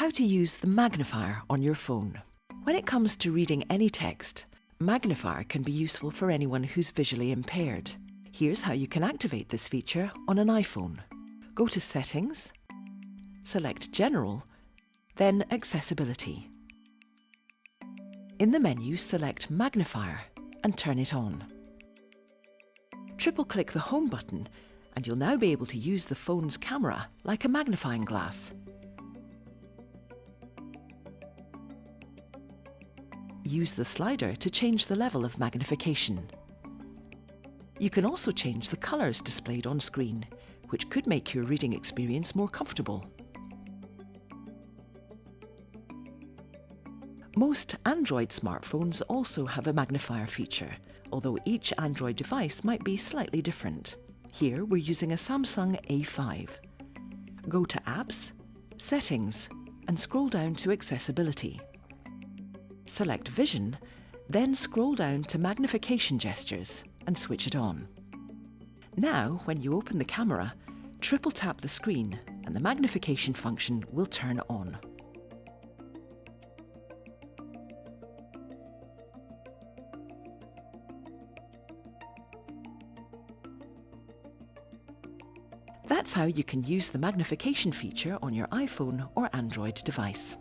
How to use the magnifier on your phone. When it comes to reading any text, Magnifier can be useful for anyone who's visually impaired. Here's how you can activate this feature on an iPhone. Go to Settings, select General, then Accessibility. In the menu, select Magnifier and turn it on. Triple-click the Home button and you'll now be able to use the phone's camera like a magnifying glass. Use the slider to change the level of magnification. You can also change the colours displayed on screen, which could make your reading experience more comfortable. Most Android smartphones also have a magnifier feature, although each Android device might be slightly different. Here we're using a Samsung A5. Go to Apps, Settings, and scroll down to Accessibility. Select Vision, then scroll down to Magnification Gestures and switch it on. Now, when you open the camera, triple tap the screen and the magnification function will turn on. That's how you can use the magnification feature on your iPhone or Android device.